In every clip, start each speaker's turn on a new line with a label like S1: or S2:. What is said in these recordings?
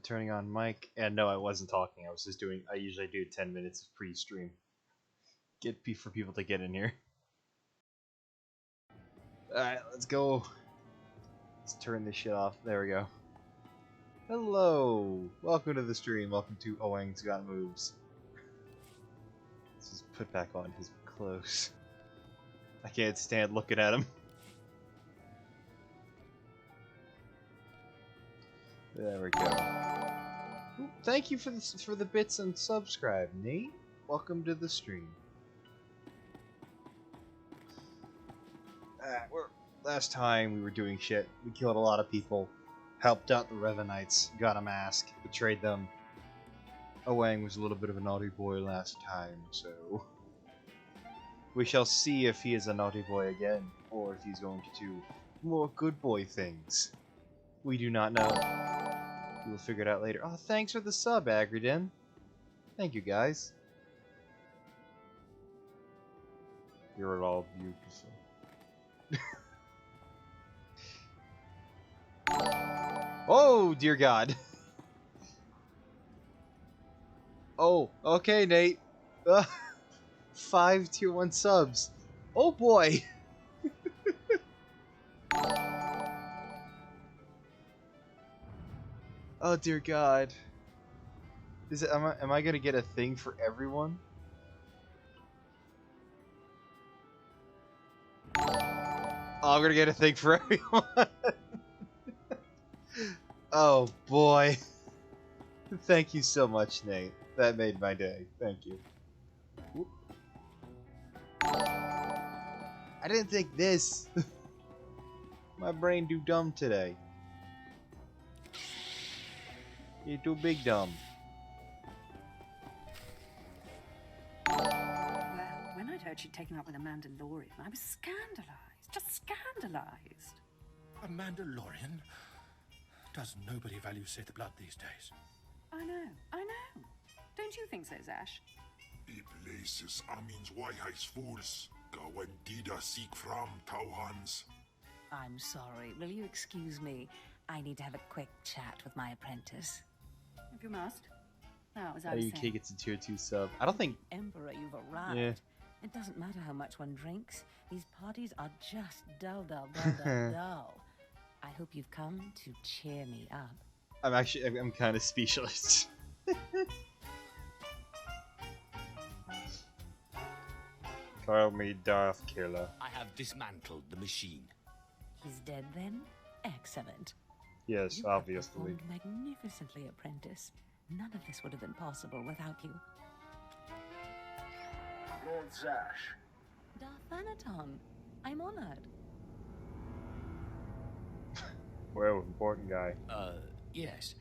S1: Turning on mic. And no, I wasn't talking. I was just doing. I usually do 10 minutes of pre-stream. For people to get in here. All right, let's go. Let's turn this shit off. There we go. Hello, welcome to the stream. Welcome to Oaang's Got Moves. Let's just put back on his clothes. I can't stand looking at him. There we go. Ooh, thank you for the bits and subscribe, Nate. Welcome to the stream. Last time we were doing shit. We killed a lot of people, helped out the Revenites, got a mask, betrayed them. Oaang was a little bit of a naughty boy last time, so we shall see if he is a naughty boy again, or if he's going to do more good boy things. We do not know. We will figure it out later. Oh, thanks for the sub, Agriden. Thank you, guys. You're all beautiful. Oh, dear God. Oh, okay, Nate. 5 tier 1 subs. Oh boy. Oh dear God. Am I gonna get a thing for everyone? Oh, I'm gonna get a thing for everyone. Oh boy. Thank you so much, Nate. That made my day. Thank you. Whoop. I didn't think this. My brain do dumb today. You too big dumb.
S2: Well, when I'd heard she'd taken up with a Mandalorian, I was scandalized. Just scandalized.
S3: A Mandalorian? Does nobody value Sith blood these days?
S2: I know. Don't you think so, Zash?
S4: Places Amin's Waiheis Fools. Gawendida seek from Tauhans.
S5: I'm sorry. Will you excuse me? I need to have a quick chat with my apprentice.
S2: If you must. Now, as I was
S1: UK
S2: saying,
S1: gets a tier 2 sub. I don't think.
S5: Emperor, you've arrived.
S1: Yeah.
S5: It doesn't matter how much one drinks. These parties are just dull. I hope you've come to cheer me up.
S1: I'm kind of speechless. Call me Darth Killer.
S6: I have dismantled the machine.
S5: He's dead then? Excellent.
S1: Yes,
S5: You have
S1: obviously.
S5: performed magnificently, apprentice. None of this would have been possible without you.
S3: Lord Zash.
S5: Darth Thanaton, I'm honored.
S1: Well, important guy.
S6: Yes.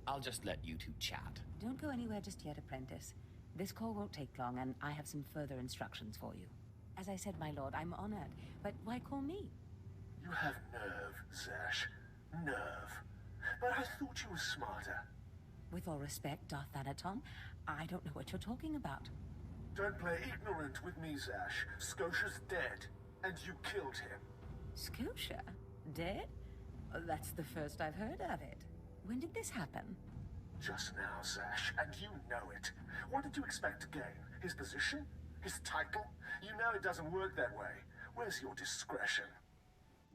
S6: I'll just let you two chat.
S5: Don't go anywhere just yet, apprentice. This call won't take long, and I have some further instructions for you. As I said, my lord, I'm honored, but why call me?
S3: You have nerve, Zash. Nerve. But I thought you were smarter.
S5: With all respect, Darth Thanaton, I don't know what you're talking about.
S3: Don't play ignorant with me, Zash. Scotia's dead, and you killed him.
S5: Scotia? Dead? Oh, that's the first I've heard of it. When did this happen?
S3: Just now, Zash, and you know it. What did you expect to gain? His position? His title? You know it doesn't work that way. Where's your discretion?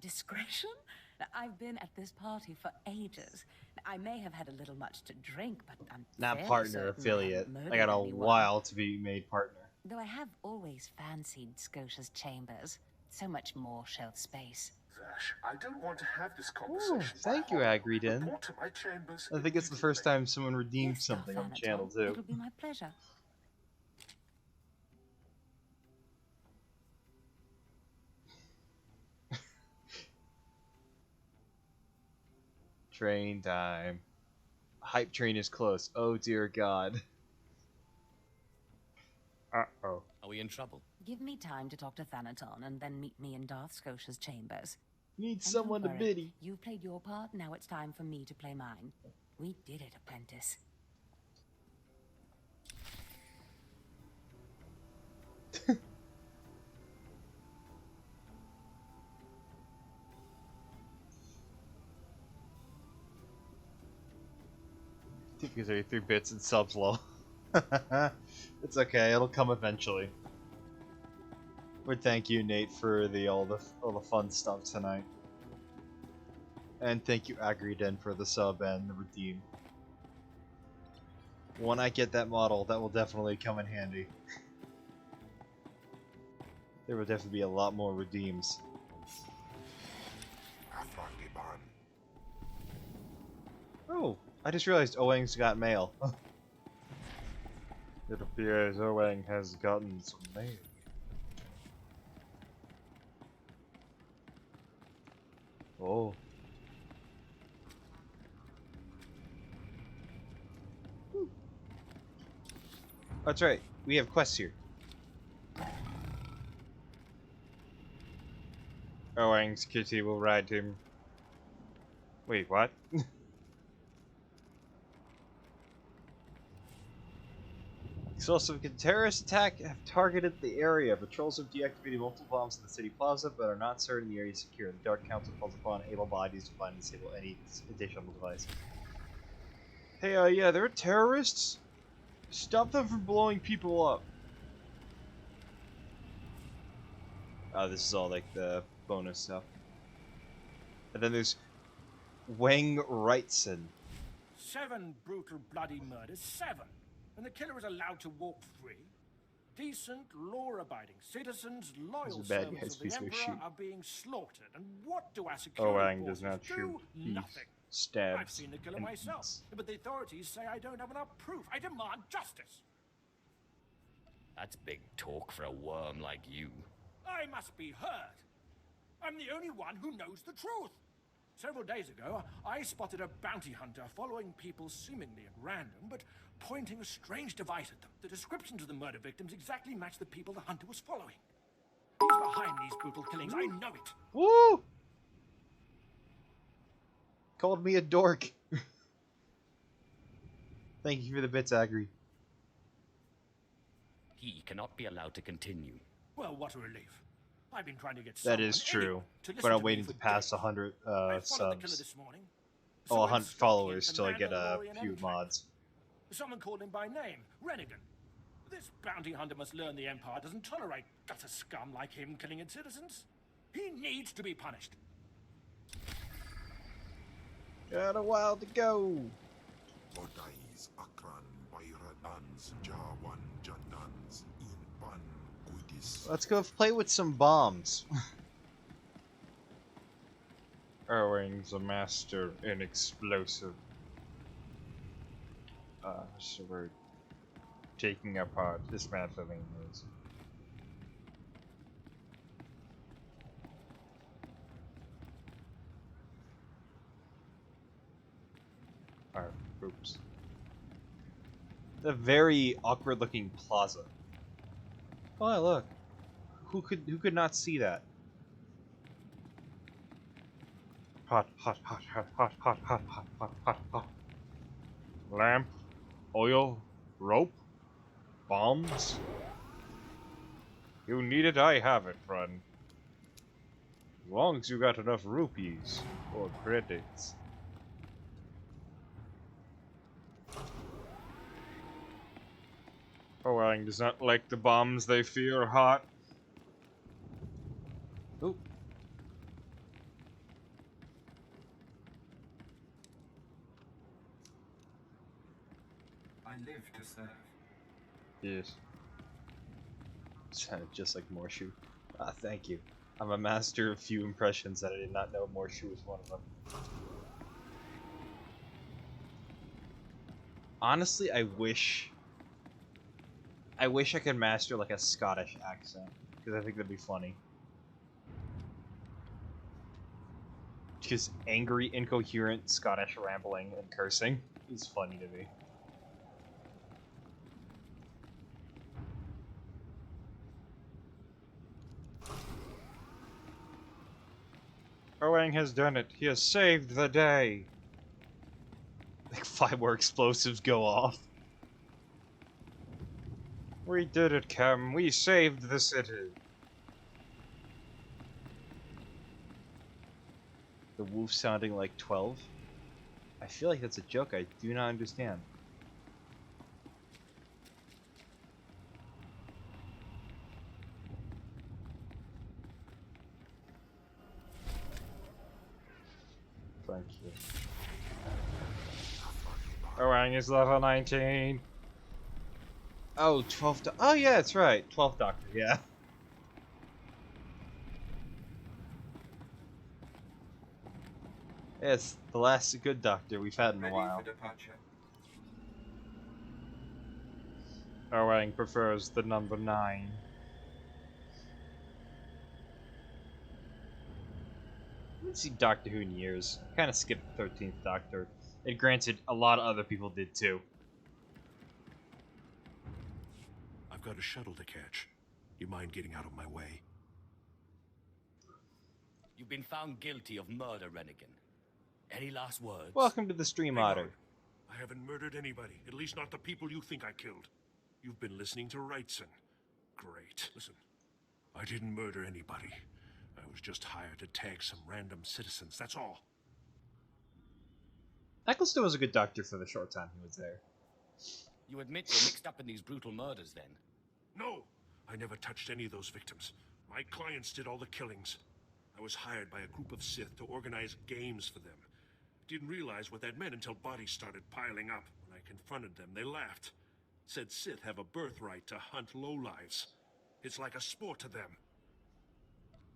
S5: Discretion? I've been at this party for ages. I may have had a little much to drink, but I'm
S1: Not
S5: fairly
S1: partner,
S5: certain
S1: affiliate.
S5: haven't
S1: I
S5: murdered
S1: got a
S5: anyone.
S1: while to be made partner.
S5: Though I have always fancied Scotia's chambers. So much more shelf space.
S3: Zash, I don't want to have this
S1: Ooh,
S3: conversation.
S1: thank you, Agriden.
S3: Report to my chambers
S1: I think it's the first
S3: immediately.
S1: time someone redeemed
S5: Yes,
S1: something
S5: Darth
S1: on the channel,
S5: Thanaton.
S1: too.
S5: It'll be my pleasure.
S1: Train time. Hype train is close. Oh dear God. Uh-oh.
S6: Are we in trouble?
S5: Give me time to talk to Thanaton, and then meet me in Darth Scotia's chambers.
S1: Need
S5: And
S1: someone to
S5: don't worry,
S1: biddy.
S5: You've played your part, now it's time for me to play mine. We did it, apprentice.
S1: Because 33 bits and subs low. It's okay, it'll come eventually. But thank you, Nate, for all the fun stuff tonight. And thank you, Agriden, for the sub and the redeem. When I get that model, that will definitely come in handy. There will definitely be a lot more redeems. Oh, I just realized Oaang's got mail. It appears Oaang has gotten some mail. Oh. That's right, we have quests here. Oaang's kitty will ride him. Wait, what? Explosive terrorist attack have targeted the area. Patrols have deactivated multiple bombs in the city plaza, but are not certain the area is secure. The Dark Council calls upon able bodies to find and disable any additional device. Hey, yeah, they're terrorists. Stop them from blowing people up. Oh, this is all like the bonus stuff. And then there's Wang Wrightson.
S7: 7 brutal, bloody murders. 7. And the killer is allowed to walk free. Decent, law-abiding citizens, loyal servants of the Emperor are being slaughtered. And what do our security
S1: Oaang does
S7: forces
S1: not
S7: do?
S1: shoot. He
S7: Nothing.
S1: stabs.
S7: I've seen the killer myself, but the authorities say I don't have enough proof. I demand justice.
S6: That's big talk for a worm like you.
S7: I must be heard. I'm the only one who knows the truth. Several days ago, I spotted a bounty hunter following people seemingly at random, but pointing a strange device at them. The descriptions of the murder victims exactly match the people the hunter was following. He's behind these brutal killings, I know it.
S1: Woo! Called me a dork. Thank you for the bits, Agri.
S6: He cannot be allowed to continue.
S7: Well, what a relief. I've been trying to get
S1: That is true, but I'm waiting to pass 100 subs. Oh, 100 followers till I get a few mods.
S7: Someone called him by name, Rennigan. This bounty hunter must learn the Empire doesn't tolerate gutter scum like him killing its citizens. He needs to be punished.
S1: Got a while to go. Let's go play with some bombs. Oaang's a master in explosive. So we're taking apart, dismantling these. Alright, oops. The very awkward-looking plaza. Oh, look. Who could not see that? Hot, hot, hot, hot, hot, hot, hot, hot, hot, hot, hot. Lamp, oil, rope, bombs. You need it, I have it, friend. As long as you got enough rupees or credits. Oaang does not like the bombs they fear hot. Oop.
S8: I live to serve.
S1: Yes. Sounded just like Morshu. Ah, thank you. I'm a master of few impressions that I did not know Morshu was one of them. Honestly, I wish I could master like a Scottish accent, because I think that'd be funny. Just angry, incoherent Scottish rambling and cursing is funny to me. Oaang has done it. He has saved the day. Like 5 more explosives go off. We did it, Cam. We saved the city. The wolf sounding like 12? I feel like that's a joke I do not understand. Thank you. Oaang is level 19. Oh, 12th. Oh, yeah, that's right. 12th Doctor, yeah. It's the last good Doctor we've had in a
S8: Ready
S1: while.
S8: for departure.
S1: Oaang prefers the number 9. I haven't seen Doctor Who in years. I kind of skipped the 13th Doctor. And granted, a lot of other people did too.
S7: I've got a shuttle to catch. You mind getting out of my way?
S6: You've been found guilty of murder, Rennigan. Any last words?
S1: Welcome to the Stream
S7: Hang
S1: Otter.
S7: on. I haven't murdered anybody. At least not the people you think I killed. You've been listening to Wrightson. Great. Listen, I didn't murder anybody. I was just hired to tag some random citizens, that's all.
S1: Eccleston was a good Doctor for the short time he was there.
S6: You admit you're mixed up in these brutal murders, then?
S7: No! I never touched any of those victims. My clients did all the killings. I was hired by a group of Sith to organize games for them. Didn't realize what that meant until bodies started piling up. When I confronted them, they laughed. Said Sith have a birthright to hunt lowlives. It's like a sport to them.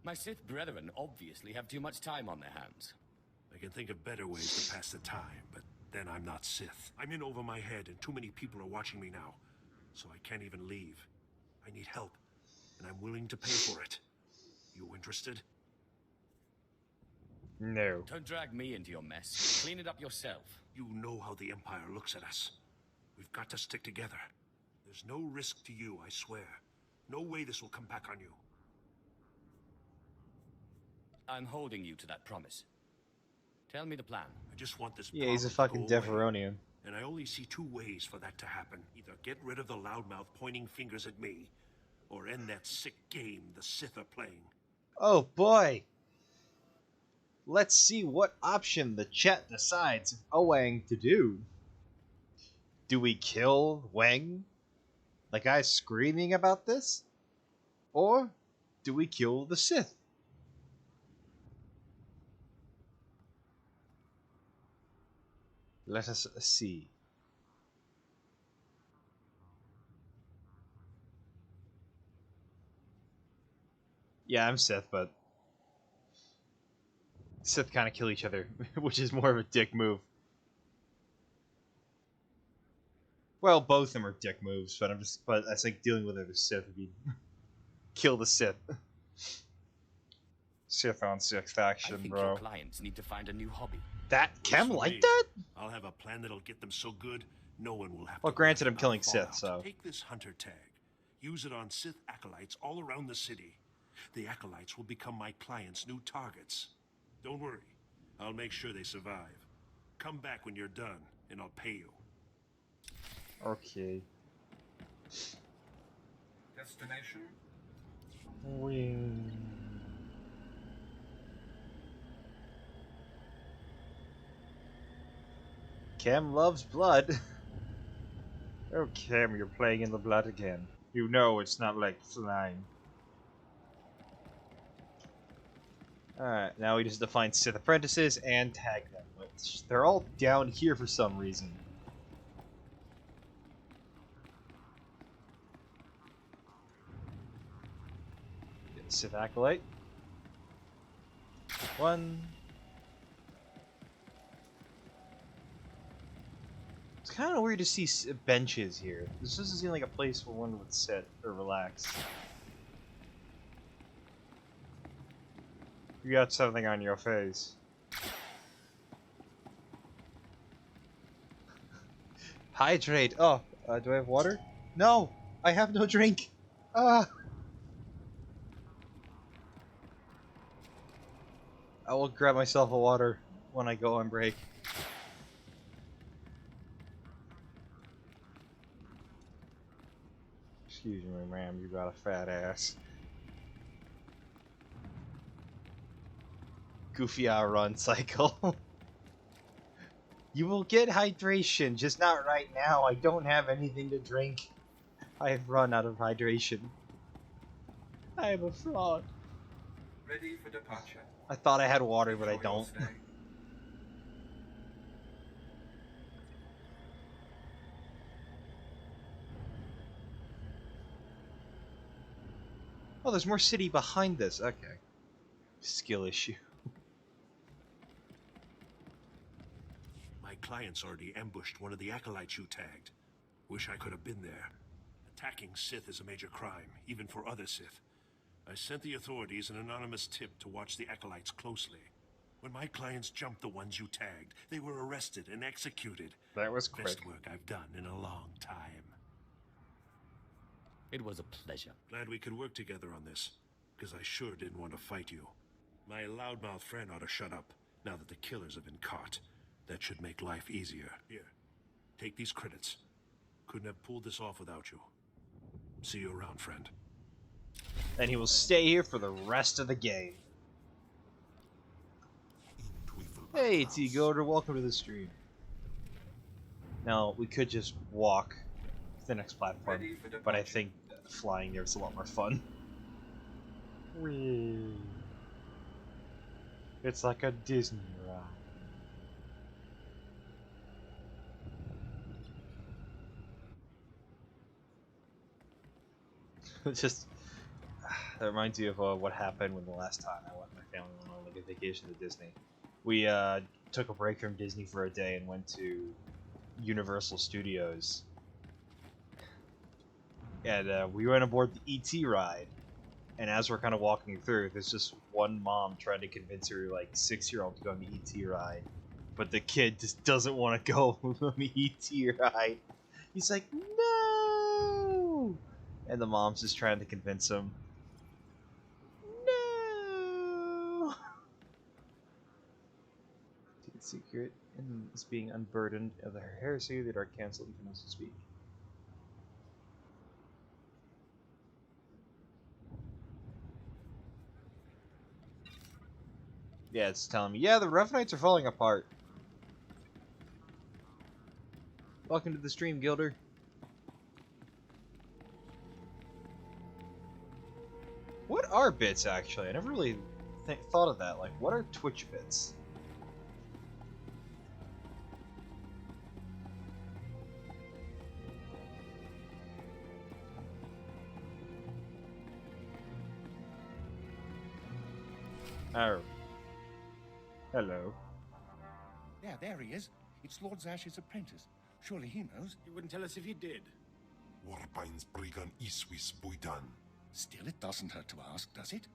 S6: My Sith brethren obviously have too much time on their hands.
S7: I can think of better ways to pass the time, but then I'm not Sith. I'm in over my head and too many people are watching me now. So I can't even leave. I need help, and I'm willing to pay for it. You interested?
S1: No.
S6: Don't drag me into your mess. Clean it up yourself.
S7: You know how the Empire looks at us. We've got to stick together. There's no risk to you, I swear. No way this will come back on you.
S6: I'm holding you to that promise. Tell me the plan.
S7: I just want this
S1: Yeah, he's a
S7: problem
S1: fucking
S7: to go away.
S1: Deferonian.
S7: And I only see two ways for that to happen. Either get rid of the loudmouth pointing fingers at me, or end that sick game the Sith are playing.
S1: Oh boy! Let's see what option the chat decides Oaang to do. Do we kill Wang? The guy screaming about this? Or do we kill the Sith? Let us see. Yeah, I'm Sith, but Sith kind of kill each other, which is more of a dick move. Well, both of them are dick moves, but I think dealing with it as Sith would be kill the Sith. Sith on Sith
S6: I
S1: faction,
S6: think
S1: bro.
S6: your clients need to find a new hobby.
S1: That Chem
S7: Listen,
S1: like
S7: mate,
S1: that?
S7: I'll have a plan that'll get them so good, no one will have
S1: Well,
S7: to
S1: granted,
S7: worry
S1: I'm killing
S7: about
S1: Sith,
S7: fallout.
S1: so
S7: Take this hunter tag. Use it on Sith acolytes all around the city. The acolytes will become my clients' new targets. Don't worry. I'll make sure they survive. Come back when you're done, and I'll pay you.
S1: okay.
S8: Destination.
S1: Wing. Chem loves blood. Oh, Chem, you're playing in the blood again. You know it's not like slime. Alright, now we just have to find Sith apprentices and tag them. Which they're all down here for some reason. Get Sith Acolyte. One. It's kind of weird to see benches here. This doesn't seem like a place where one would sit or relax. You got something on your face. Hydrate. Oh, do I have water? No, I have no drink. Ah. I will grab myself a water when I go on break. Excuse me, ma'am, you got a fat ass. Goofy hour run cycle. You will get hydration, just not right now. I don't have anything to drink. I've run out of hydration. I am a fraud.
S8: Ready for departure.
S1: I thought I had water, but I
S8: Enjoy your
S1: don't.
S8: stay.
S1: there's more city behind this. Okay. Skill issue.
S9: My clients already ambushed one of the acolytes you tagged. Wish I could have been there. Attacking Sith is a major crime, even for other Sith. I sent the authorities an anonymous tip to watch the acolytes closely. When my clients jumped the ones you tagged, they were arrested and executed.
S1: That was quick.
S9: Best work I've done in a long time.
S6: It was a pleasure.
S9: Glad we could work together on this, because I sure didn't want to fight you. My loudmouth friend ought to shut up, now that the killers have been caught. That should make life easier. Here, take these credits. Couldn't have pulled this off without you. See you around, friend.
S1: And he will stay here for the rest of the game. Hey, T-Goater, welcome to the stream. Now, we could just walk to the next platform, but I think flying there is a lot more fun. Whee! It's like a Disney ride. It's just... that reminds you of what happened when the last time I went with my family went on like a vacation to Disney. We took a break from Disney for a day and went to Universal Studios. And we went aboard the E.T. ride. And as we're kind of walking through, there's just one mom trying to convince her like 6-year-old to go on the E.T. ride. But the kid just doesn't want to go on the E.T. ride. He's like, no! And the mom's just trying to convince him. No! Secret and is being unburdened of her heresy. The dark cancelled. You can also speak. Yeah, it's telling me. Yeah, the Revenites are falling apart. Welcome to the stream, Gilder. What are bits actually? I never really thought of that. Like, what are Twitch bits? Oh. Hello.
S7: Yeah, there he is. It's Lord Zash's apprentice. Surely he knows.
S6: You wouldn't tell us if you did.
S4: Warbine's Brigan Iswis Buidan.
S7: Still, it doesn't hurt to ask, does it?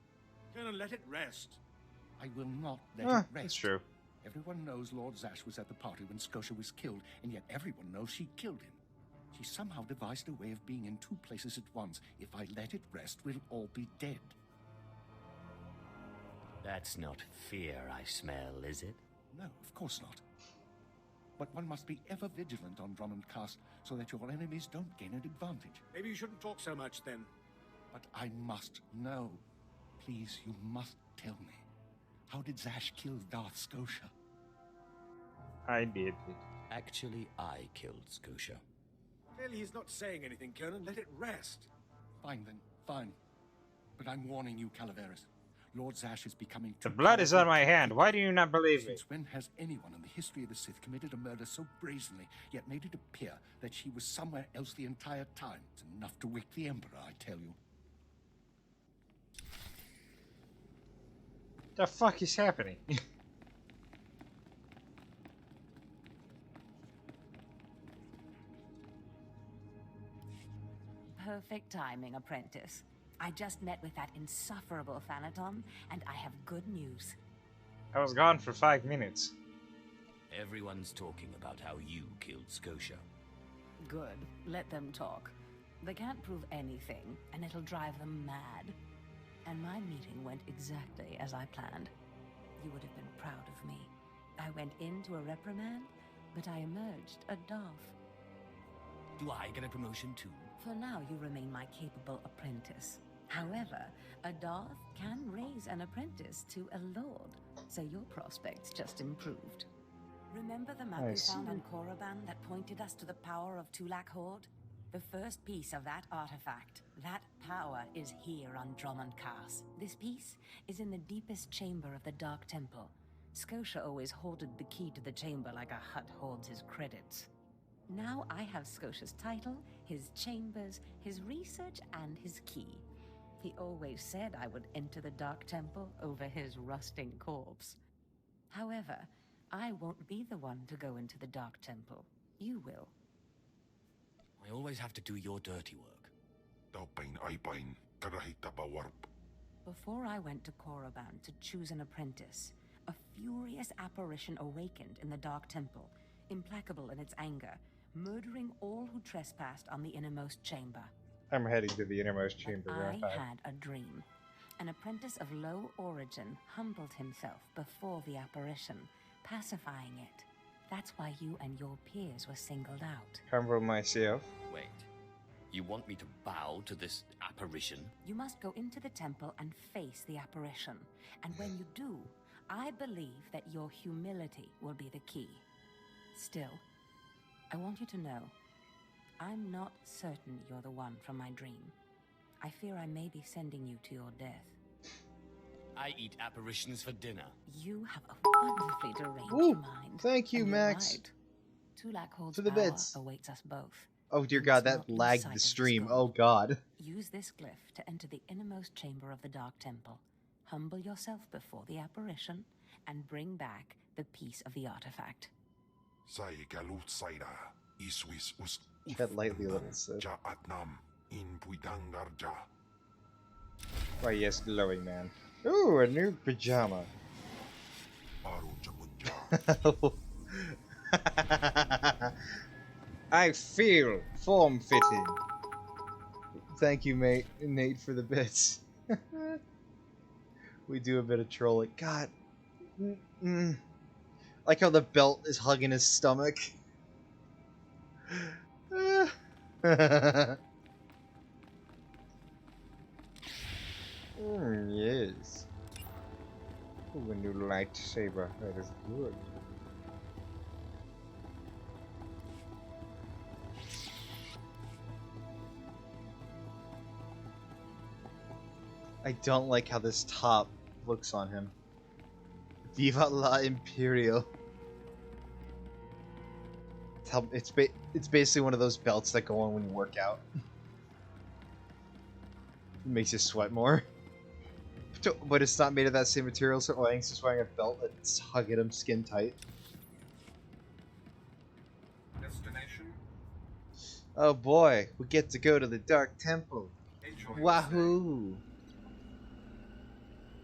S6: Colonel, let it rest.
S7: I will not let it rest.
S1: That's true.
S7: Everyone knows Lord Zash was at the party when Scotia was killed, and yet everyone knows she killed him. She somehow devised a way of being in two places at once. If I let it rest, we'll all be dead.
S6: That's not fear I smell, is it?
S7: No, of course not. But one must be ever vigilant on Drummond Cast so that your enemies don't gain an advantage.
S6: Maybe you shouldn't talk so much then.
S7: But I must know. Please, you must tell me. How did Zash kill Darth Scotia?
S1: I did.
S6: Actually, I killed Scotia. Clearly he's not saying anything, Colonel. Let it rest.
S7: Fine then, fine. But I'm warning you, Calaveras. Lord Zash is becoming too
S1: The blood is on
S7: powerful.
S1: my hand. Why do you not believe me?
S7: Since when has anyone in the history of the Sith committed a murder so brazenly, yet made it appear that she was somewhere else the entire time? It's enough to wake the Emperor, I tell you.
S1: The fuck is happening?
S5: Perfect timing, apprentice. I just met with that insufferable Thanaton, and I have good news.
S1: I was gone for 5 minutes.
S6: Everyone's talking about how you killed Scotia.
S5: Good. Let them talk. They can't prove anything, and it'll drive them mad. And my meeting went exactly as I planned. You would have been proud of me. I went into a reprimand, but I emerged a Darth.
S6: Do I get a promotion too?
S5: For now, you remain my capable apprentice. However, a Darth can raise an apprentice to a Lord, so your prospects just improved. Remember the map we found on Korriban that pointed us to the power of Tulak Horde? The first piece of that artifact, that power, is here on Drummond Cast. This piece is in the deepest chamber of the Dark Temple. Scotia always hoarded the key to the chamber like a Hutt hoards his credits. Now I have Scotia's title, his chambers, his research, and his key. He always said I would enter the Dark Temple over his rusting corpse. However, I won't be the one to go into the Dark Temple. You will.
S6: I always have to do your dirty work.
S4: Taupain aipain, karahita bawarp.
S5: Before I went to Korriban to choose an apprentice, a furious apparition awakened in the Dark Temple, implacable in its anger, murdering all who trespassed on the innermost chamber.
S1: I'm heading to the innermost chamber, aren't
S5: I had a dream. An apprentice of low origin humbled himself before the apparition, pacifying it. That's why you and your peers were singled out.
S1: Humble myself.
S6: Wait. You want me to bow to this apparition?
S5: You must go into the temple and face the apparition. And when you do, I believe that your humility will be the key. Still, I want you to know, I'm not certain you're the one from my dream. I fear I may be sending you to your death.
S6: I eat apparitions for dinner.
S5: You have a wonderfully deranged mind.
S1: Thank you,
S5: and
S1: Max.
S5: right. Tulak holds
S1: For the
S5: power
S1: bits.
S5: awaits us both.
S1: Oh dear
S5: You
S1: god,
S5: must
S1: that
S5: not lose
S1: lagged
S5: sight
S1: the
S5: of
S1: stream.
S5: this
S1: Oh
S5: goal.
S1: god.
S5: Use this glyph to enter the innermost chamber of the Dark Temple. Humble yourself before the apparition, and bring back the piece of the artifact.
S4: Sai galut saira, iswis us
S1: Tread lightly, little Sith.
S4: ja atnam, in puidangarja.
S1: Why, yes, glowing man. Ooh, a new pajama.
S4: Arun jamunja.
S1: I feel form-fitting. Thank you, mate, Nate, for the bits. We do a bit of trolling. God. Like how the belt is hugging his stomach. Yes. Ooh, a new lightsaber. That is good. I don't like how this top looks on him. Viva la Imperial. It's basically one of those belts that go on when you work out. It makes you sweat more. But it's not made of that same material, so Oaang's just wearing a belt that's hugging him skin tight.
S8: Destination?
S1: Oh boy, we get to go to the Dark Temple.
S8: Enjoy your
S1: Wahoo!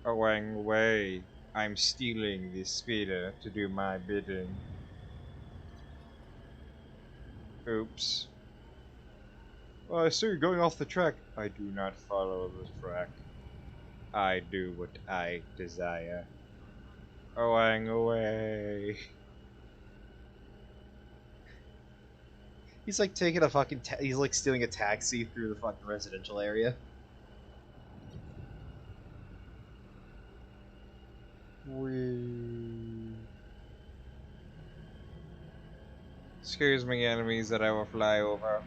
S1: Oaang, way. I'm stealing this speeder to do my bidding. Oops. Oh, I see you're going off the track. I do not follow the track. I do what I desire. Oaang, away. He's like taking a fucking he's like stealing a taxi through the fucking residential area. Whee. Excuse me, enemies that I will fly over.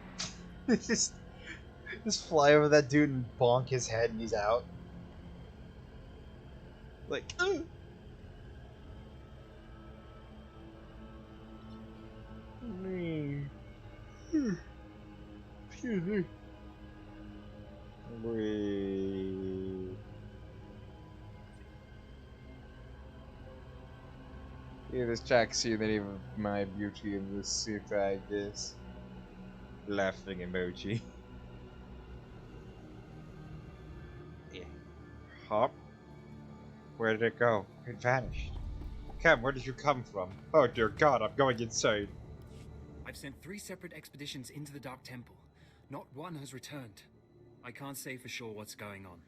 S1: just fly over that dude and bonk his head and he's out. Like, excuse me. Whee. Yeah, this taxi, the name of my beauty in this suit, I guess. Laughing emoji. Yeah. Hop. Where did it go? It vanished. Cam, where did you come from? Oh dear god, I'm going insane.
S10: I've sent 3 separate expeditions into the Dark Temple. Not one has returned. I can't say for sure what's going on,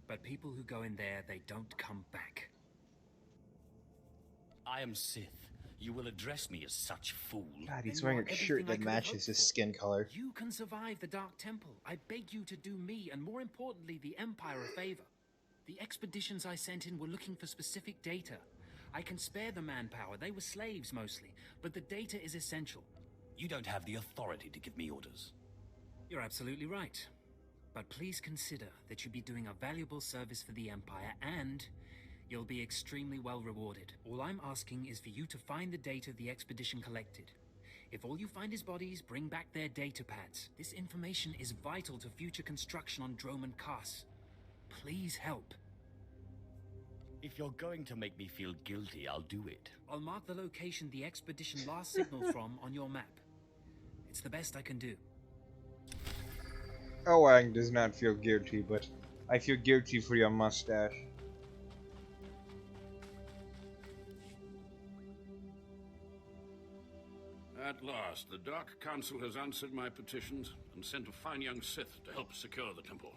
S10: but people who go in there, they don't come back.
S6: I am Sith. You will address me as such, fool.
S1: God, he's
S10: Then
S1: wearing
S10: you're
S1: a shirt
S10: everything I
S1: that
S10: could have
S1: matches
S10: hoped
S1: his
S10: for.
S1: skin color.
S10: You can survive the Dark Temple. I beg you to do me, and more importantly, the Empire a favor. The expeditions I sent in were looking for specific data. I can spare the manpower. They were slaves mostly, but the data is essential.
S6: You don't have the authority to give me orders.
S10: You're absolutely right. But please consider that you'll be doing a valuable service for the Empire, and you'll be extremely well rewarded. All I'm asking is for you to find the data the expedition collected. If all you find is bodies, bring back their data pads. This information is vital to future construction on Drome and Kars. please help.
S11: If you're going to make me feel guilty, I'll do it.
S10: I'll mark the location the expedition last signaled from on your map. It's the best I can do.
S1: Oaang does not feel guilty, but I feel guilty for your mustache.
S12: At last, the Dark Council has answered my petitions and sent a fine young Sith to help secure the temple.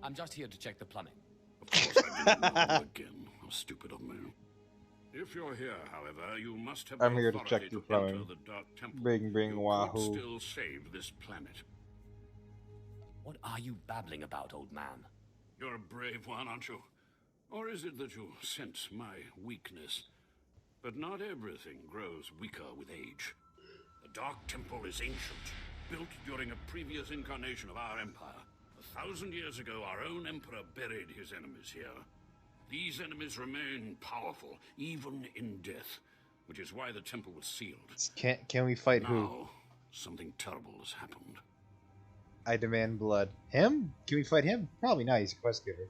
S11: I'm just here to check the plumbing.
S12: Of course I didn't know again. How stupid of me. If you're here, however, you must have
S1: I'm
S12: the
S1: here to
S12: authority
S1: check the
S12: to
S1: plumbing.
S12: enter the Dark Temple.
S1: Bing,
S12: you
S1: wahoo.
S12: could still save this planet.
S11: What are you babbling about, old man?
S12: You're a brave one, aren't you? Or is it that you sense my weakness? But not everything grows weaker with age. The Dark Temple is ancient, built during a previous incarnation of our empire. 1,000 years ago, our own emperor buried his enemies here. These enemies remain powerful, even in death, which is why the temple was sealed.
S1: Can we fight
S12: now,
S1: who?
S12: Something terrible has happened.
S1: I demand blood. Him? Can we fight him? Probably not. He's a quest giver.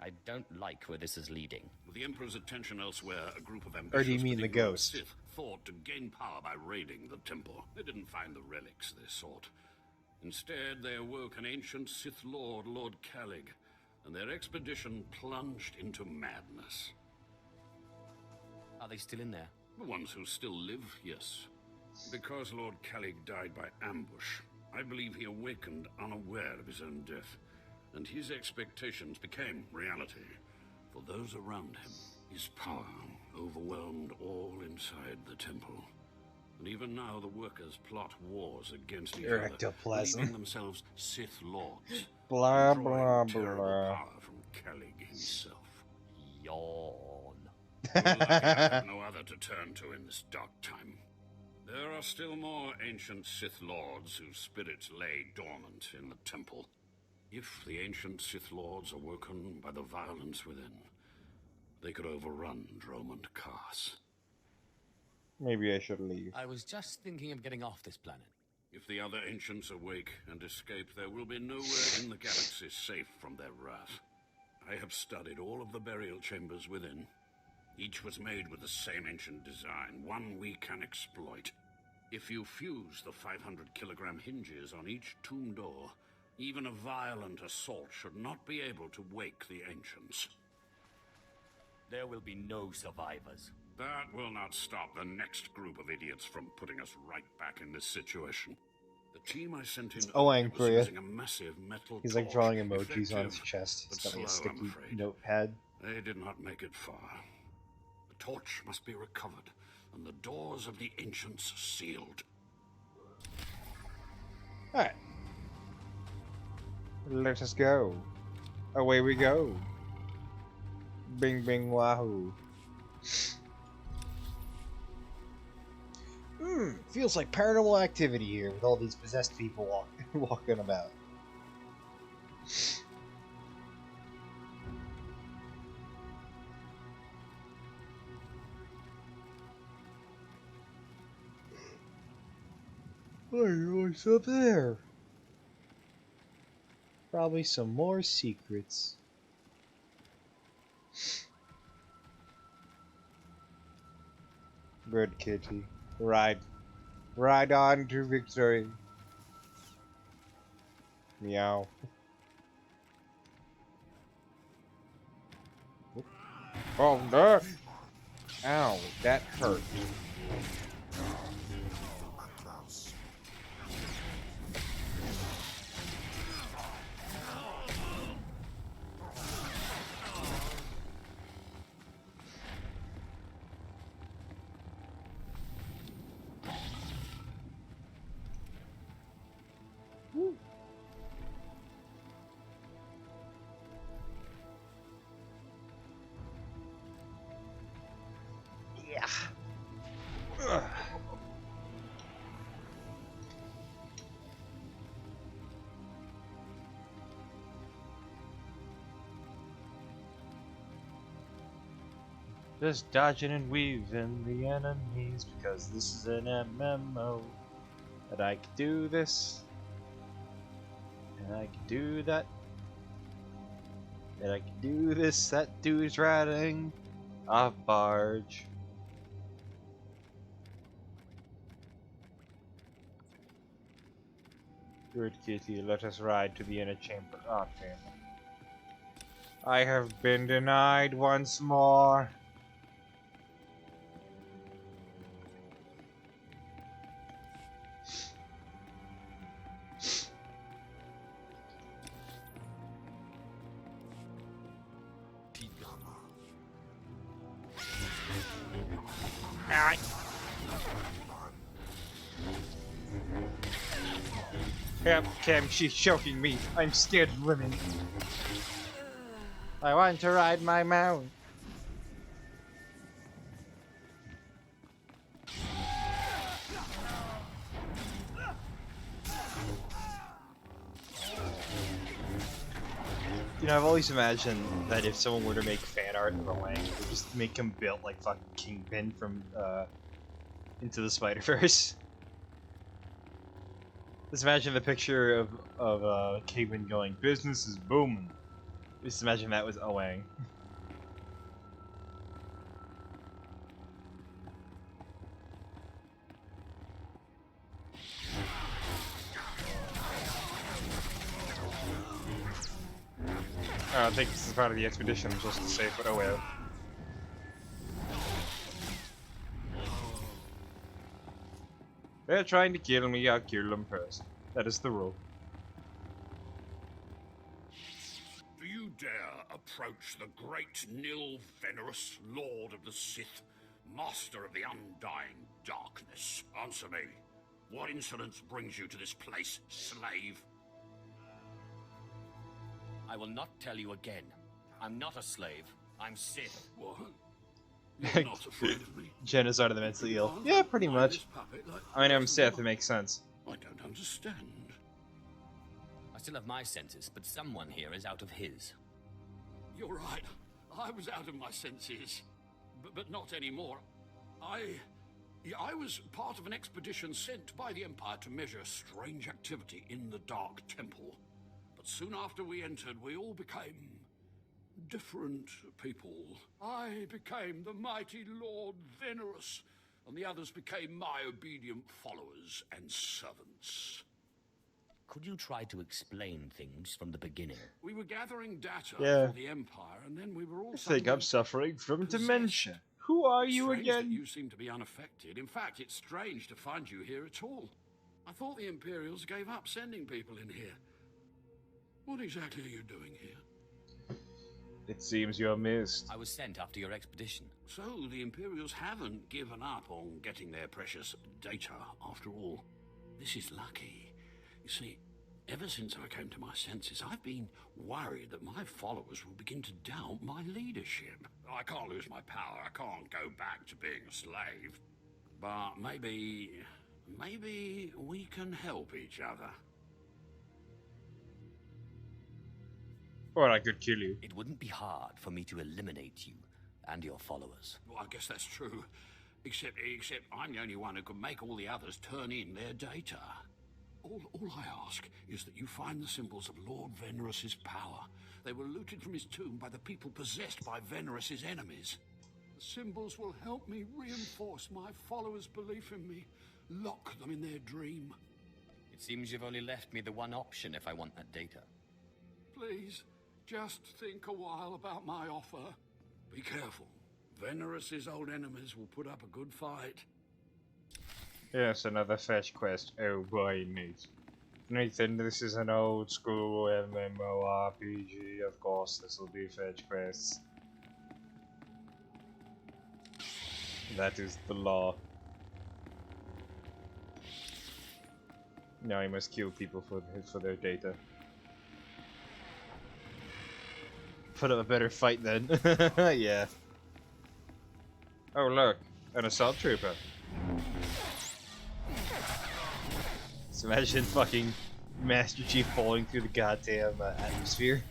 S11: I don't like where this is leading.
S12: With the Emperor's attention elsewhere, a group of ambitious
S1: Or do you mean
S12: but
S1: the
S12: ignorant
S1: ghost?
S12: Sith thought to gain power by raiding the temple. They didn't find the relics they sought. Instead, they awoke an ancient Sith Lord, Lord Calig, and their expedition plunged into madness.
S11: Are they still in there?
S12: The ones who still live, yes. Because Lord Calig died by ambush, I believe he awakened unaware of his own death, and his expectations became reality. For those around him, his power overwhelmed all inside the temple. And even now the workers plot wars against each other, believing themselves Sith Lords.
S1: Blah,
S12: drawing
S1: blah,
S12: terrible
S1: blah.
S12: power from Calig himself.
S11: Yawn.
S12: We're lucky I have no other to turn to in this dark time. There are still more ancient Sith Lords whose spirits lay dormant in the temple. If the ancient Sith Lords are woken by the violence within, they could overrun Dromund Kaas.
S1: Maybe I should leave.
S11: I was just thinking of getting off this planet.
S12: If the other ancients awake and escape, there will be nowhere in the galaxy safe from their wrath. I have studied all of the burial chambers within. Each was made with the same ancient design, one we can exploit. If you fuse the 500-kilogram hinges on each tomb door, even a violent assault should not be able to wake the ancients.
S11: There will be no survivors.
S12: That will not stop the next group of idiots from putting us right back in this situation. The team I sent in
S1: Oaang
S12: was
S1: for you.
S12: using a massive metal
S1: He's like
S12: torch,
S1: drawing emojis on
S12: effective,
S1: his chest.
S12: but
S1: He's got like a
S12: slow, I'm
S1: sticky
S12: afraid.
S1: notepad.
S12: They did not make it far. The torch must be recovered, and the doors of the ancients sealed.
S1: Alright. Let us go. Away we go. Bing bing wahoo. Feels like paranormal activity here with all these possessed people walking about. What's up there? Probably some more secrets. Good kitty. Ride on to victory. Meow. Oh no! Ow, that hurt. Yeah. Ugh. Just dodging and weaving the enemies because this is an MMO. That I can do this. And I can do that. And I can do this. That dude's riding a barge. Good kitty, let us ride to the inner chamber. Oh, damn. I have been denied once more. Help, Cam, she's choking me. I'm scared of women. I want to ride my mount. You know, I've always imagined that if someone were to make fan art of Oaang, they would just make him built like fucking Kingpin from Into the Spider-Verse. Just imagine the picture of Kingpin going, "Business is booming." Just imagine that was Oaang. I don't think this is part of the expedition, just to say, but oh well. They're trying to kill me, I'll kill them first. That is the rule.
S12: Do you dare approach the great Nil Venerus, Lord of the Sith, Master of the Undying Darkness? Answer me. What insolence brings you to this place, slave?
S11: I will not tell you again. I'm not a slave. I'm Sith.
S12: What? You're not afraid of me?
S1: Genocide of the mentally ill. Yeah, pretty much. I mean, I'm Sith, it makes sense.
S12: I don't understand.
S11: I still have my senses, but someone here is out of his.
S12: You're right. I was out of my senses. But not anymore. I was part of an expedition sent by the Empire to measure strange activity in the Dark Temple. But soon after we entered, we all became different people. I became the mighty Lord Venerus, and the others became my obedient followers and servants.
S11: Could you try to explain things from the beginning?
S12: We were gathering data
S1: Yeah.
S12: for the Empire, and then we were all
S1: I think I'm suffering from dementia. Who are you
S12: strange
S1: again?
S12: That you seem to be unaffected. In fact, it's strange to find you here at all. I thought the Imperials gave up sending people in here. What exactly are you doing here?
S1: It seems you're missed.
S11: I was sent after your expedition.
S12: So, the Imperials haven't given up on getting their precious data, after all. This is lucky. You see, ever since I came to my senses, I've been worried that my followers will begin to doubt my leadership. I can't lose my power. I can't go back to being a slave. But maybe we can help each other.
S1: Or I could kill you.
S11: It wouldn't be hard for me to eliminate you and your followers.
S12: Well, I guess that's true. Except I'm the only one who can make all the others turn in their data. All I ask is that you find the symbols of Lord Venerus's power. They were looted from his tomb by the people possessed by Venerus's enemies. The symbols will help me reinforce my followers' belief in me, lock them in their dream.
S11: It seems you've only left me the one option if I want that data.
S12: Please, just think a while about my offer. Be careful. Venerus's old enemies will put up a good fight.
S1: Yes, another fetch quest. Oh boy, Nathan, this is an old school MMORPG. Of course, this will be fetch quests. That is the law. Now you must kill people for their data. Put up a better fight then. Yeah. Oh look, an assault trooper. So imagine fucking Master Chief falling through the goddamn atmosphere.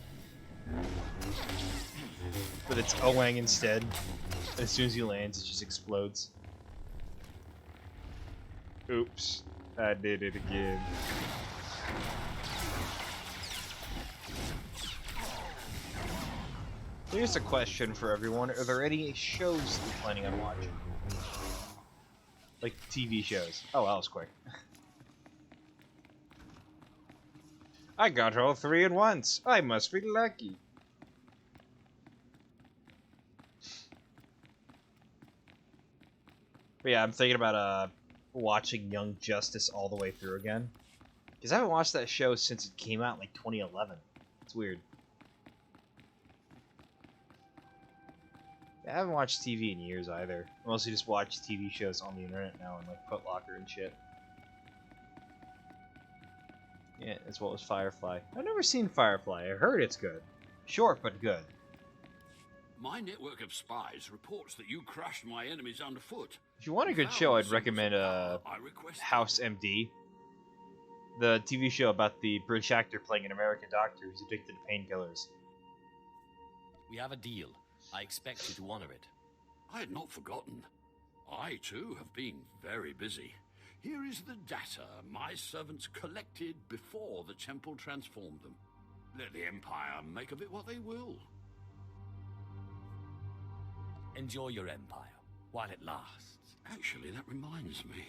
S1: But it's Oaang instead. And as soon as he lands, it just explodes. Oops, I did it again. Here's a question for everyone. Are there any shows you're planning on watching? Like TV shows. Oh, that was quick. I got all three at once. I must be lucky. But yeah, I'm thinking about watching Young Justice all the way through again. Because I haven't watched that show since it came out in like 2011. It's weird. I haven't watched TV in years either. I mostly just watch TV shows on the internet now and like Foot Locker and shit. Yeah, as well as Firefly. I've never seen Firefly. I heard it's good. Short, but good.
S12: My network of spies reports that you crushed my enemies underfoot.
S1: If you want a good show, I'd recommend House MD. The TV show about the British actor playing an American doctor who's addicted to painkillers.
S11: We have a deal. I expect you to honor it.
S12: I had not forgotten. I, too, have been very busy. Here is the data my servants collected before the temple transformed them. Let the Empire make of it what they will.
S11: Enjoy your empire, while it lasts.
S12: Actually, that reminds me.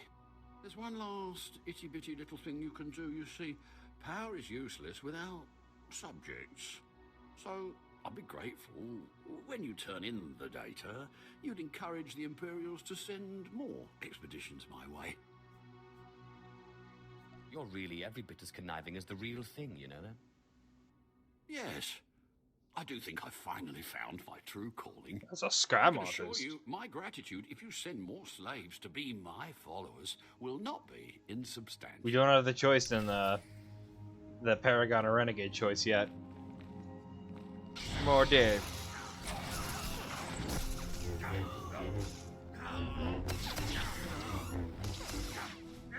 S12: There's one last itty-bitty little thing you can do. You see, power is useless without subjects. So, I'd be grateful when you turn in the data, you'd encourage the Imperials to send more expeditions my way.
S11: You're really every bit as conniving as the real thing, you know that?
S12: Yes. I do think I finally found my true calling.
S1: As a scam
S12: I can
S1: artist.
S12: assure you, my gratitude, if you send more slaves to be my followers, will not be insubstantial.
S1: We don't have the choice in the Paragon or Renegade choice yet. More Dave.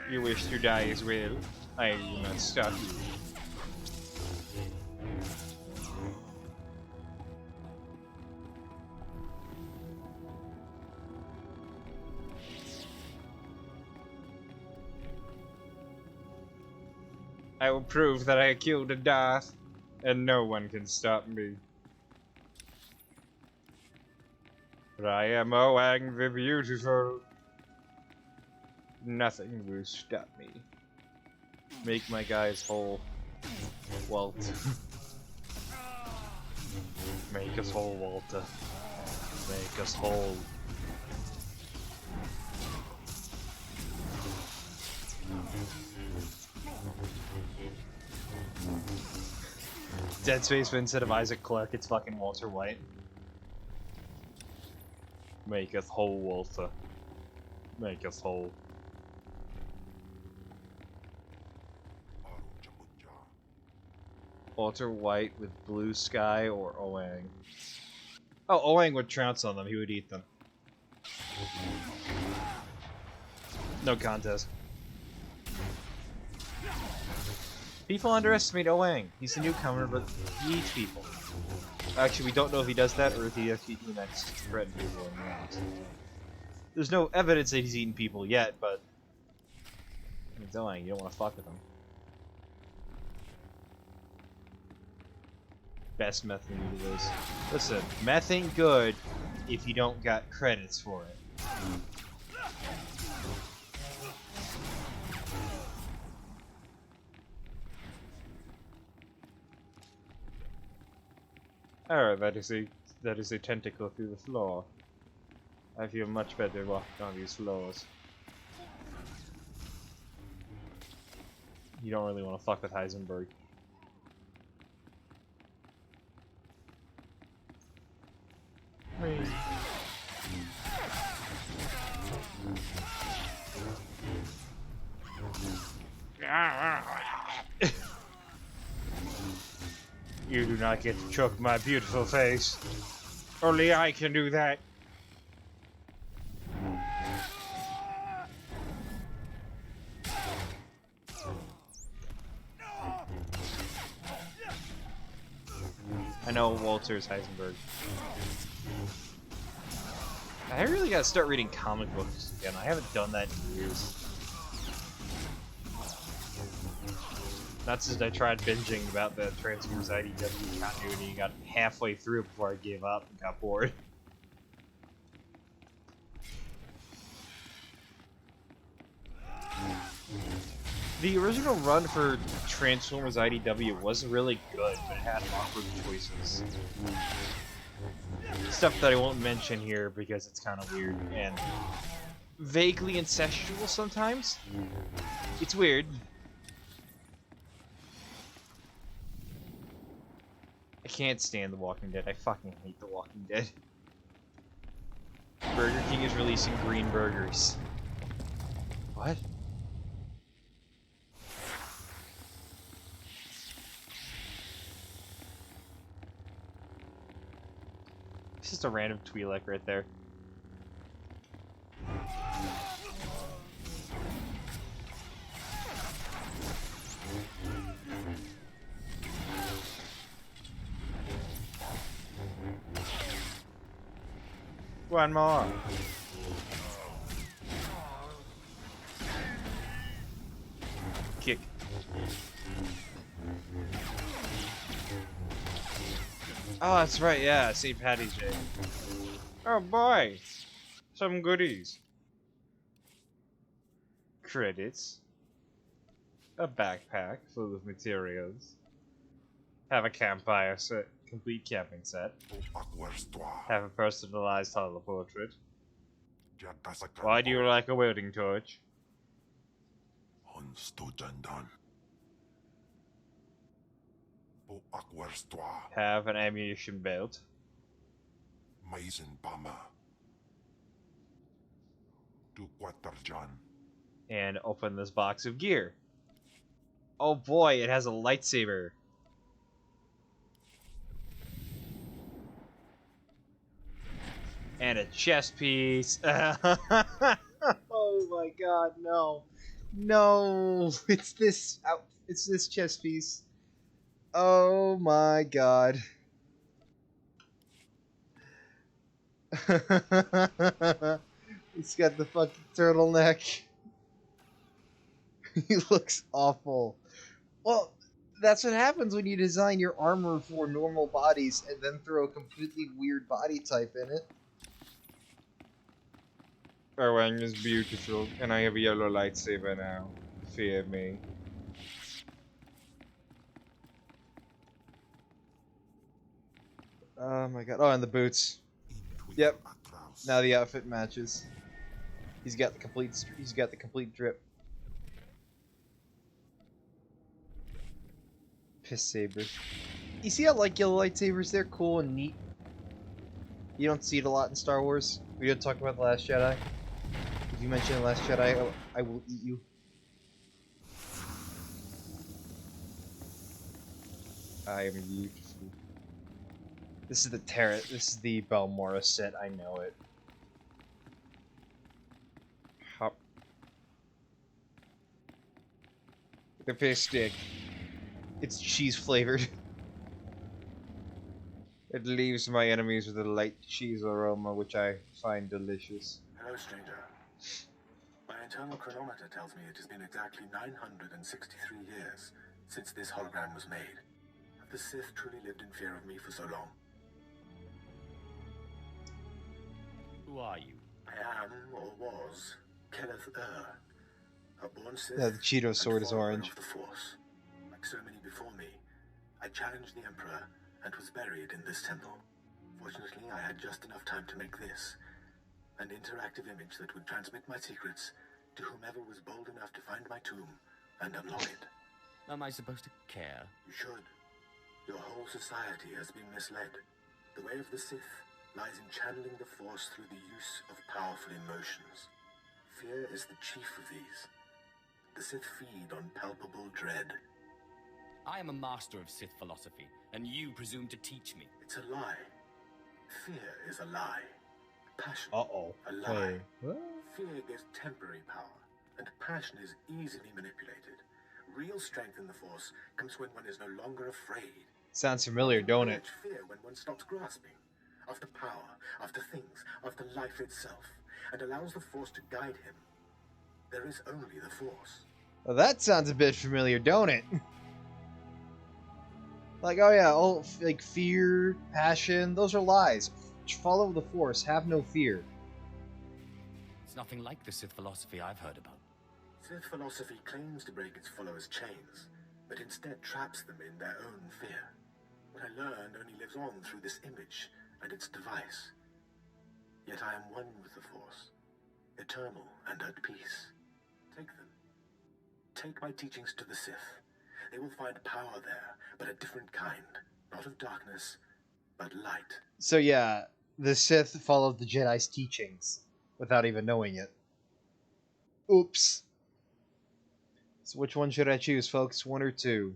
S1: You wish to die as well. I will not stop you. I will prove that I killed a Darth, and no one can stop me. But I am Oaang the Beautiful. Nothing will stop me. Make my guys whole. Walt. Make us whole, Walter. Make us whole. Dead Space, but instead of Isaac Clarke, it's fucking Walter White. Make us whole, Walter. Make us whole. Walter White with Blue Sky or Oaang. Oh, Oaang would trounce on them. He would eat them. No contest. People underestimate Oaang. He's a newcomer, but he eats people. Actually, we don't know if he does that or if he actually likes to threaten people. There's no evidence that he's eaten people yet, but it's Oaang. You don't want to fuck with him. Best meth in the universe. Listen, meth ain't good if you don't got credits for it. Oh, that is a tentacle through the floor. I feel much better walking on these floors. You don't really want to fuck with Heisenberg. You do not get to choke my beautiful face. Only I can do that. I know Walter's Heisenberg. I really gotta start reading comic books again. I haven't done that in years. Not since I tried binging about the Transformers IDW continuity and got halfway through before I gave up and got bored. The original run for Transformers IDW wasn't really good, but it had awkward choices. Stuff that I won't mention here because it's kind of weird and vaguely incestual sometimes. It's weird. I can't stand The Walking Dead. I fucking hate The Walking Dead. Burger King is releasing green burgers. What? It's just a random Twi'lek right there. One more. Kick. Oh, that's right, yeah, St. Paddy's Day. Oh boy! Some goodies. Credits. A backpack full of materials. Have a campfire set. Complete camping set. Have a personalized hollow portrait. Why do you like a welding torch? Have an ammunition belt. And open this box of gear. Oh boy, it has a lightsaber. And a chest piece. Oh my god, no. No, it's this chest piece. Oh my god. It's got the fucking turtleneck. He looks awful. Well, that's what happens when you design your armor for normal bodies and then throw a completely weird body type in it. Oaang is beautiful, and I have a yellow lightsaber now. Fear me. Oh my god. Oh, and the boots. Yep. Now the outfit matches. He's got the complete drip. Piss saber. You see how like yellow lightsabers? They're cool and neat. You don't see it a lot in Star Wars. We didn't talk about The Last Jedi. If you mention The Last Jedi, I will eat you. I am beautiful. This is the This is the Balmora set. I know it. Hop. The fish stick. It's cheese flavored. It leaves my enemies with a light cheese aroma, which I find delicious.
S3: Hello, stranger. My internal chronometer tells me it has been exactly 963 years since this hologram was made. Have the Sith truly lived in fear of me for so long?
S11: Who are you?
S3: I am, or was, Kenneth a born Sith.
S1: Yeah, the Cheeto sword is orange.
S3: Of the Force. Like so many before me, I challenged the Emperor and was buried in this temple. Fortunately, I had just enough time to make this, an interactive image that would transmit my secrets to whomever was bold enough to find my tomb and unlock it.
S11: Am I supposed to care?
S3: You should. Your whole society has been misled. The way of the Sith lies in channeling the Force through the use of powerful emotions. Fear is the chief of these. The Sith feed on palpable dread.
S11: I am a master of Sith philosophy, and you presume to teach me.
S3: It's a lie. Fear is a lie. Passion, a lie.
S1: Hey. What?
S3: Fear gives temporary power, and passion is easily manipulated. Real strength in the Force comes when one is no longer afraid.
S1: Sounds familiar, don't it?
S3: Fear when one stops grasping after power, after things, after life itself, and allows the Force to guide him. There is only the Force.
S1: Well, that sounds a bit familiar, don't it? Like, oh yeah, all like fear, passion, those are lies. Follow the Force, have no fear.
S11: It's nothing like the Sith philosophy I've heard about.
S3: Sith philosophy claims to break its followers' chains, but instead traps them in their own fear. What I learned only lives on through this image and its device. Yet I am one with the Force, eternal and at peace. Take them. Take my teachings to the Sith. They will find power there, but a different kind. Not of darkness, but light.
S1: So yeah, the Sith followed the Jedi's teachings without even knowing it. Oops. So which one should I choose, folks? One or two?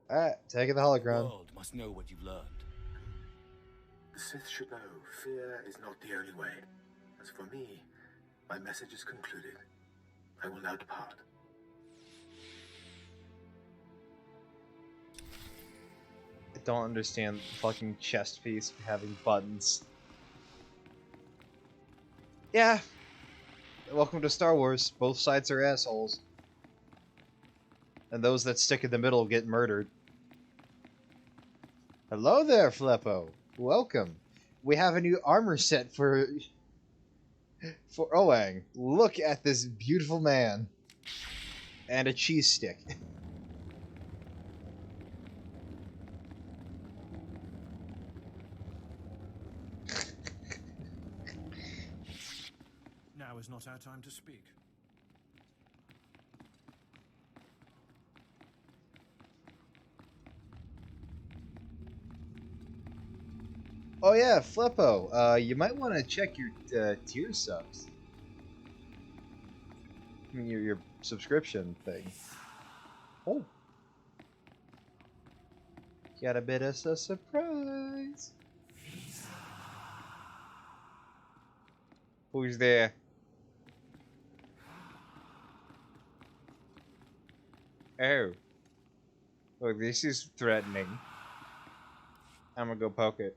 S1: Alright, taking the
S11: The
S1: holocron.
S11: world must know what you've learned.
S3: The Sith should know fear is not the only way. As for me, my message is concluded. I will now depart.
S1: I don't understand the fucking chest piece having buttons. Yeah. Welcome to Star Wars. Both sides are assholes. And those that stick in the middle get murdered. Hello there, Fleppo. Welcome. We have a new armor set for Oaang. Look at this beautiful man. And a cheese stick.
S7: Now is not our time to speak.
S1: Oh yeah, Fleppo, you might want to check your tier subs. I mean, your subscription thing. Oh. Got a bit of a surprise. Who's there? Oh. Look, this is threatening. I'm gonna go poke it.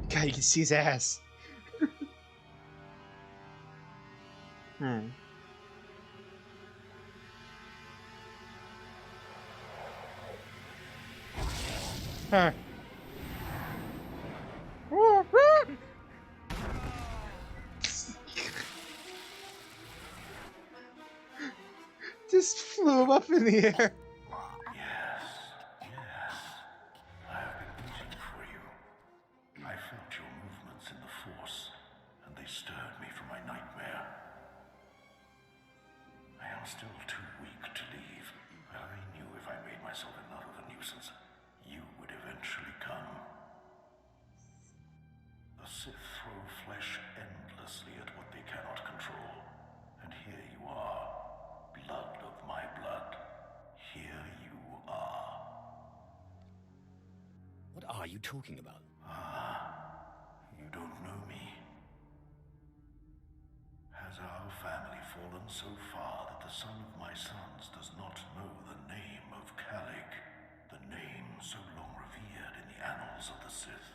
S1: God, you can see his ass. Huh. Just flew him up in the air.
S4: Yes, yes. I have been waiting for you. I felt your movements in the Force, and they stirred me from my nightmare. I am still too weak to leave, but I knew if I made myself enough of a nuisance, you would eventually come. The Sith throw flesh endlessly at what they cannot control, and here you are, blood of my blood. Here you are.
S11: What are you talking about?
S4: You don't know me. Has our family fallen so far that the son of my sons does not know the name of Calic, the name so long revered in the annals of the Sith?